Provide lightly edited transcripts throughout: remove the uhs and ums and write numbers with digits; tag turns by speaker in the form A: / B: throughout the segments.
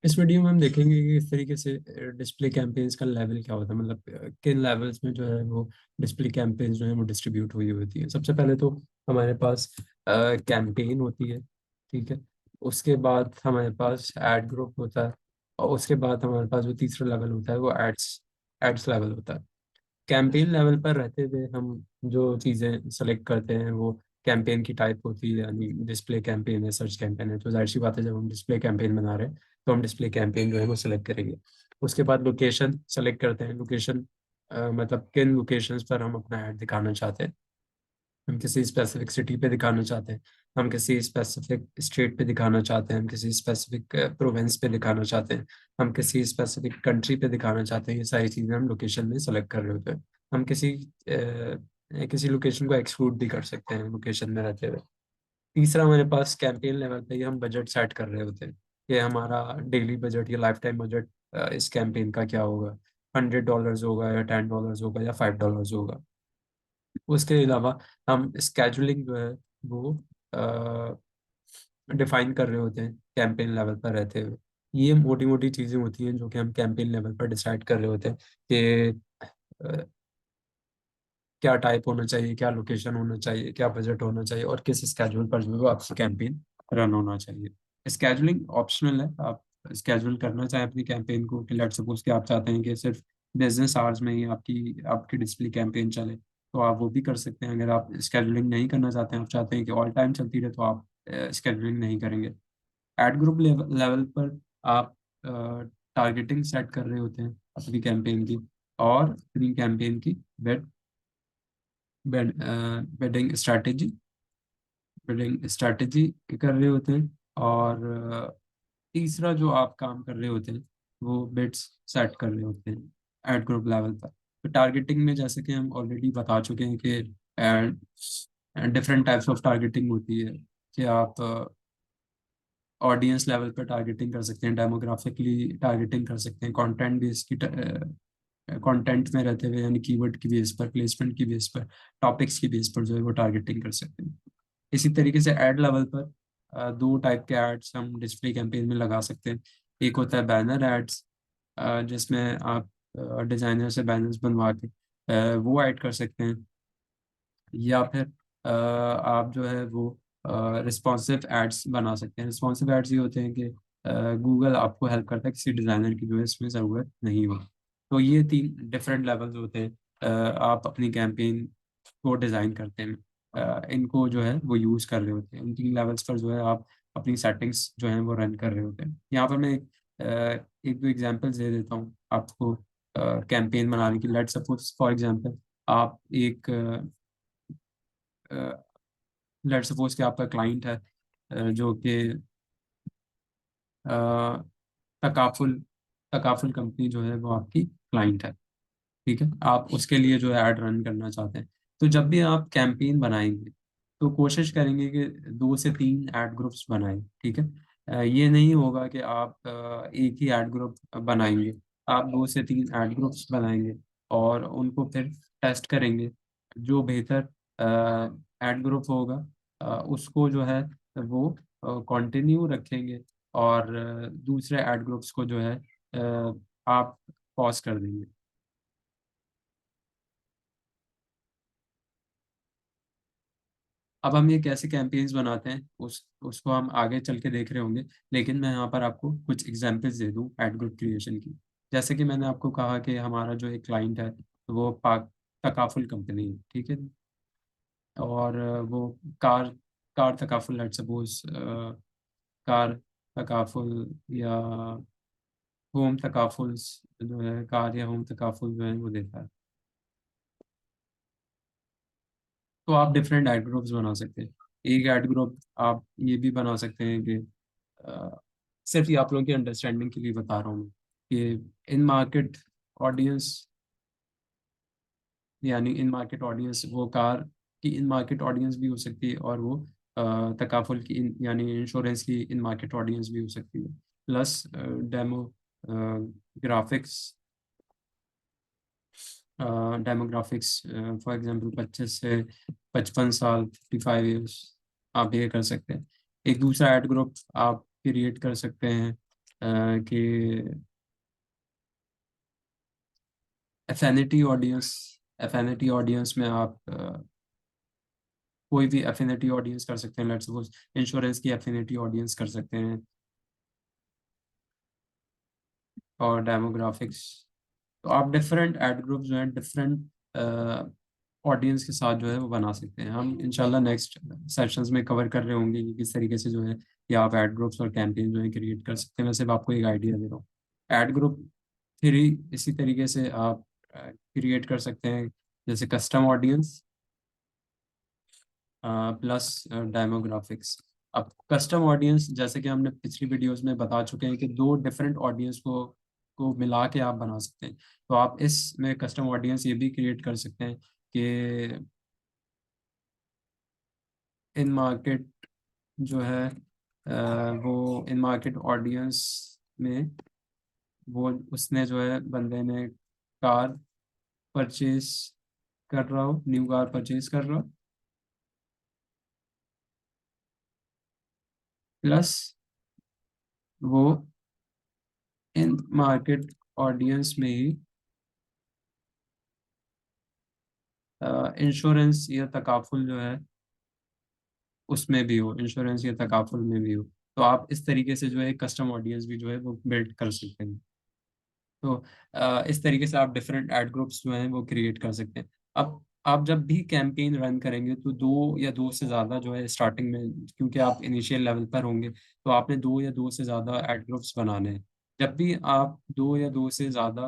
A: इस वीडियो में हम देखेंगे कि किस तरीके से डिस्प्ले कैंपेन्स का लेवल क्या होता है, मतलब किन लेवल्स में जो है वो डिस्प्ले कैंपेन्स जो है वो डिस्ट्रीब्यूट हुई होती है। सबसे पहले तो हमारे पास कैंपेन होती है, ठीक है। उसके बाद हमारे पास एड ग्रुप होता है, और उसके बाद हमारे पास जो तीसरा लेवल होता है वो एड्स एड्स लेवल होता है। कैंपेन लेवल पर रहते हुए हम जो चीज़ें सेलेक्ट करते हैं वो कैंपेन की टाइप होती है, यानी डिस्प्ले कैंपेन है, सर्च कैंपेन है। तो जाहिर सी बात है, जब हम डिस्प्ले कैंपेन बना रहे हैं तो हम डिस्प्ले कैंपेन जो है वो सिलेक्ट करेंगे। उसके बाद लोकेशन सेलेक्ट करते हैं। लोकेशन मतलब किन लोकेशंस पर हम अपना ऐड दिखाना चाहते हैं। हम किसी स्पेसिफिक सिटी पे दिखाना चाहते हैं, हम किसी स्पेसिफिक स्टेट पे दिखाना चाहते हैं, हम किसी स्पेसिफिक प्रोविंस पे दिखाना चाहते हैं, हम किसी स्पेसिफिक कंट्री पे दिखाना चाहते हैं। ये सारी चीज़ें हम लोकेशन में सेलेक्ट कर रहे होते हैं। हम किसी लोकेशन को एक्सक्लूड भी कर सकते हैं लोकेशन में रहते हुए। तीसरा, हमारे पास कैंपेन लेवल पे ही हम बजट सेट कर रहे होते हैं कि हमारा डेली बजट या लाइफ टाइम बजट इस कैंपेन का क्या होगा। $100 होगा या $10 होगा या $5 होगा। उसके अलावा हम स्केजुलिंग जो है वो डिफाइन कर रहे होते हैं कैंपेन लेवल पर रहते हुए। ये मोटी मोटी चीज़ें होती हैं जो कि हम कैंपेन लेवल पर डिसाइड कर रहे होते हैं कि अ, क्या टाइप होना चाहिए, क्या लोकेशन होना चाहिए, क्या बजट होना चाहिए, और किस स्केड्यूल पर जो है वो आपकी कैंपेन रन होना चाहिए। स्केजुलिंग ऑप्शनल है, आप स्केड्यूल करना चाहें अपनी कैंपेन को कि लेट सपोज कि आप चाहते हैं कि सिर्फ बिजनेस आवर्स में ही आपकी आपकी डिस्प्ले कैंपेन चले, तो आप वो भी कर सकते हैं। अगर आप स्केड्यूलिंग नहीं करना चाहते हैं, आप चाहते हैं कि ऑल टाइम चलती रहे, तो आप स्केड्यूलिंग नहीं करेंगे। एड ग्रुप लेवल पर आप टारगेटिंग सेट कर रहे होते हैं अपनी कैंपेन की, और अपनी कैंपेन की बेड बेडिंग स्ट्रैटेजी कर रहे होते हैं। और तीसरा जो आप काम कर रहे होते हैं वो बिट्स सेट कर रहे होते हैं एड ग्रुप लेवल पर। तो टारगेटिंग में जैसे कि हम ऑलरेडी बता चुके हैं कि डिफरेंट टाइप्स ऑफ टारगेटिंग होती है कि आप ऑडियंस लेवल पर टारगेटिंग कर सकते हैं, डेमोग्राफिकली टारगेटिंग कर सकते हैं, कंटेंट बेस की कंटेंट में रहते हुए, यानी कीवर्ड की बेस पर, प्लेसमेंट की बेस पर, टॉपिक्स की बेस पर जो है वो टारगेटिंग कर सकते हैं। इसी तरीके से एड लेवल पर दो टाइप के एड्स हम डिस्प्ले कैंपेन में लगा सकते हैं। एक होता है बैनर एड्स, जिसमें आप डिजाइनर से बैनर्स बनवा के वो ऐड कर सकते हैं। या फिर आप जो है वो रिस्पॉन्सिव एड्स बना सकते हैं। रिस्पॉन्सिव एड्स ये होते हैं कि गूगल आपको हेल्प करता है, किसी डिज़ाइनर की जो है इसमें ज़रूरत नहीं हो। तो ये तीन डिफरेंट लेवल्स होते हैं। आप अपनी कैंपेन को डिज़ाइन करते हैं, इनको जो है वो यूज़ कर रहे होते हैं। इन तीन लेवल्स पर जो है आप अपनी सेटिंग्स जो है वो रन कर रहे होते हैं। यहाँ पर मैं एक दो एग्जांपल्स दे देता हूँ आपको कैंपेन बनाने की। लेट्स सपोज फॉर एग्जांपल, आप एक लेट्स सपोज कि आपका क्लाइंट है जो कि अ, तकाफुल तकाफुल कंपनी जो है वो आपकी क्लाइंट है, ठीक है। आप उसके लिए जो है ऐड रन करना चाहते हैं। तो जब भी आप कैंपेन बनाएंगे तो कोशिश करेंगे कि 2 से 3 ऐड ग्रुप्स बनाएं, ठीक है। ये नहीं होगा कि आप एक ही ऐड ग्रुप बनाएंगे। आप 2 से 3 ऐड ग्रुप्स बनाएंगे और उनको फिर टेस्ट करेंगे। जो बेहतर ऐड ग्रुप होगा उसको जो है वो कंटिन्यू रखेंगे, और दूसरे ऐड ग्रुप्स को जो है आप पॉज कर देंगे। अब हम ये कैसे कैंपेन्स बनाते हैं उसको हम आगे चल के देख रहे होंगे, लेकिन मैं यहाँ पर आपको कुछ एग्जांपल्स दे दूँ एड ग्रुप क्रिएशन की। जैसे कि मैंने आपको कहा कि हमारा जो एक क्लाइंट है वो पाक तकाफुल कंपनी है, ठीक है। और वो कार कार तकाफुल, लेट्स सपोज कार तकाफुल या होम तकाफुल्स जो है, कार या होम तकाफुल जो है वो देता है। तो आप डिफरेंट एड ग्रुप्स बना सकते हैं। एक एड ग्रुप आप ये भी बना सकते हैं कि सिर्फ ये आप लोगों की अंडरस्टैंडिंग के लिए बता रहा हूँ कि इन मार्केट ऑडियंस, यानी इन मार्केट ऑडियंस वो कार की इन मार्केट ऑडियंस भी हो सकती है, और वो तकाफुल की यानी इंश्योरेंस की इन मार्केट ऑडियंस भी हो सकती है। Plus demo graphics demographics, for example 25 से 55 साल, 55 ईयर्स, आप ये कर सकते हैं। एक दूसरा ऐड ग्रुप आप क्रिएट कर सकते हैं कि एफिनिटी ऑडियंस, एफिनिटी ऑडियंस में आप कोई भी एफिनिटी ऑडियंस कर सकते हैं। लेट्स सपोज इंश्योरेंस की एफिनिटी ऑडियंस कर सकते हैं, और डेमोग्राफिक्स। तो आप डिफरेंट एड ग्रुप जो है डिफरेंट ऑडियंस के साथ जो है वो बना सकते हैं। हम इंशाल्लाह नेक्स्ट सेशंस में कवर कर रहे होंगे कि किस तरीके से जो है कि आप एड ग्रुप्स और कैंपेन जो है क्रिएट कर सकते हैं। मैं सिर्फ आपको एक आइडिया दे रहा हूँ। एड ग्रुप फिर ही इसी तरीके से आप क्रिएट कर सकते हैं, जैसे कस्टम ऑडियंस प्लस डेमोग्राफिक्स। अब कस्टम ऑडियंस जैसे कि हमने पिछली वीडियोस में बता चुके हैं कि दो डिफरेंट ऑडियंस को मिला के आप बना सकते हैं। तो आप इसमें कस्टम ऑडियंस ये भी क्रिएट कर सकते हैं कि इन मार्केट जो है वो इन मार्केट ऑडियंस में वो उसने जो है बंदे ने कार परचेज कर रहा हो, न्यू कार परचेज कर रहा हो, प्लस वो इन मार्केट ऑडियंस में ही इंश्योरेंस या तकाफुल जो है उसमें भी हो, इंश्योरेंस या तकाफुल में भी हो। तो आप इस तरीके से जो है कस्टम ऑडियंस भी जो है वो बिल्ड कर सकते हैं। तो इस तरीके से आप डिफरेंट एड ग्रुप्स जो हैं वो क्रिएट कर सकते हैं। अब आप जब भी कैंपेन रन करेंगे तो दो या दो से ज़्यादा जो है स्टार्टिंग में, क्योंकि आप इनिशियल लेवल पर होंगे, तो आपने दो या दो से ज़्यादा एड ग्रुप्स बनाने हैं। जब भी आप दो या दो से ज़्यादा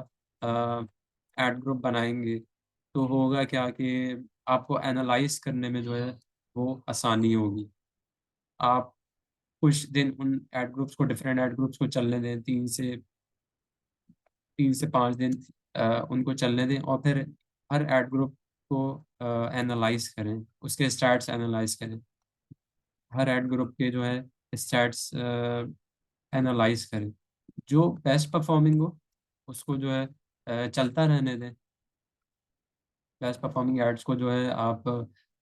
A: एड ग्रुप बनाएंगे तो होगा क्या कि आपको एनालाइज करने में जो है वो आसानी होगी। आप कुछ दिन उन एड ग्रुप्स को, डिफरेंट एड ग्रुप्स को चलने दें, 3 से 5 दिन उनको चलने दें, और फिर हर एड ग्रुप को एनालाइज करें, उसके स्टैट्स एनालाइज करें, हर एड ग्रुप के जो है स्टैट्स एनालाइज करें। जो बेस्ट परफॉर्मिंग हो उसको जो है चलता रहने दें। बेस्ट परफॉर्मिंग एड्स को जो है आप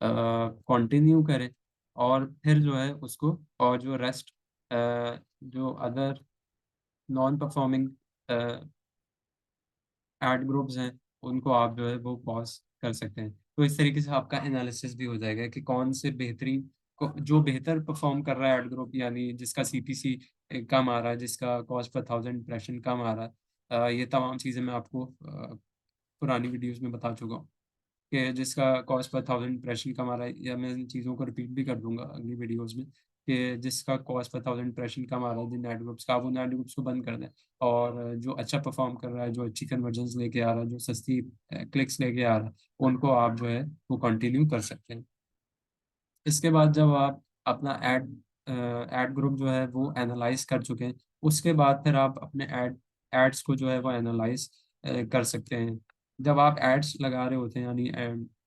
A: कंटिन्यू करें, और फिर जो है उसको, और जो रेस्ट जो other non performing ad groups हैं उनको आप जो है वो पॉज कर सकते हैं। तो इस तरीके से आपका एनालिसिस भी हो जाएगा कि कौन से बेहतरीन जो बेहतर परफॉर्म कर रहा है एड ग्रुप, यानी जिसका सीपीसी कम आ रहा है, जिसका कॉस्ट पर 1000 इंप्रेशन कम आ रहा है। ये तमाम चीज़ें मैं आपको पुरानी वीडियोस में बता चुका हूँ कि जिसका कॉस्ट पर 1000 इंप्रेशन कम आ रहा है, या मैं इन चीज़ों को रिपीट भी कर दूंगा अगली वीडियोस में, कि जिसका कॉस्ट पर 1000 इंप्रेशन कम आ रहा है जिन एड ग्रुप्स का, आप उन एड ग्रुप्स को बंद कर दें। और जो अच्छा परफॉर्म कर रहा है, जो अच्छी कन्वर्जेंस लेके आ रहा है, जो सस्ती क्लिक्स लेके आ रहा है, उनको आप जो है वो कंटिन्यू कर सकते हैं। इसके बाद जब आप अपना एड ग्रुप जो है वो एनालाइज कर चुके हैं, उसके बाद फिर आप अपने एड्स को जो है वो एनालाइज कर सकते हैं। जब आप एड्स लगा रहे होते हैं, यानी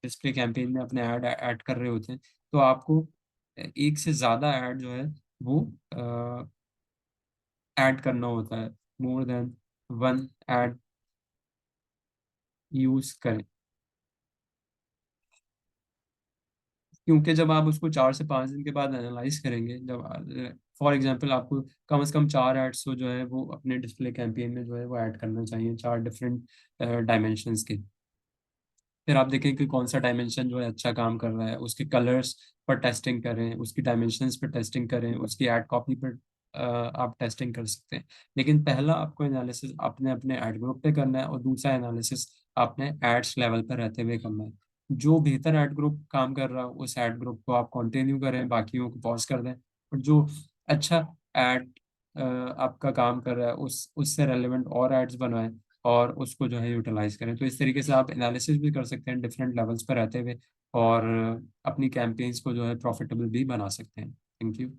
A: डिस्प्ले कैंपेन में अपने ऐड ऐड कर रहे होते हैं, तो आपको एक से ज़्यादा ऐड जो है वो ऐड करना होता है। More than one add use करें, क्योंकि जब आप उसको 4 से 5 दिन के बाद एनालाइज करेंगे, जब फॉर एग्जांपल आपको कम से कम 4 एड्स को जो है वो अपने डिस्प्ले कैंपेन में जो है वो ऐड करना चाहिए, 4 डिफरेंट डायमेंशंस के। फिर आप देखें कि कौन सा डायमेंशन जो है अच्छा काम कर रहा है, उसके कलर्स पर टेस्टिंग करें, उसकी डायमेंशंस पर टेस्टिंग करें, उसकी ऐड कॉपी पर आप टेस्टिंग कर सकते हैं। लेकिन पहला आपको एनालिसिस अपने अपने ऐड ग्रुप पे करना है, और दूसरा एनालिसिस आपने एड्स लेवल पर रहते हुए करना है। जो बेहतर ऐड ग्रुप काम कर रहा हो उस ऐड ग्रुप को आप कंटिन्यू करें, बाकियों को पॉज कर दें। और जो अच्छा ऐड आपका काम कर रहा है उससे रेलेवेंट और एड्स बनवाएं, और उसको जो है यूटिलाइज करें। तो इस तरीके से आप एनालिसिस भी कर सकते हैं डिफरेंट लेवल्स पर रहते हुए, और अपनी कैंपेन्स को जो है प्रॉफिटेबल भी बना सकते हैं। Thank you.